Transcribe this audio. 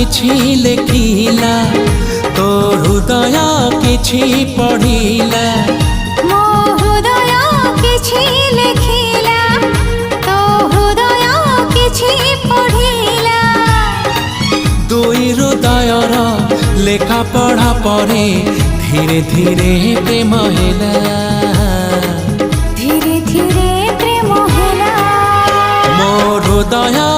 किछि लेखिला तो हृदय किछि पढ़िला मो हृदय किछि लेखिला तो हृदय किछि पढ़िला दुई हृदयर लेखा पढ़ा परे धीरे धीरे प्रेम हेला धीरे धीरे प्रेम हेला मो हृदय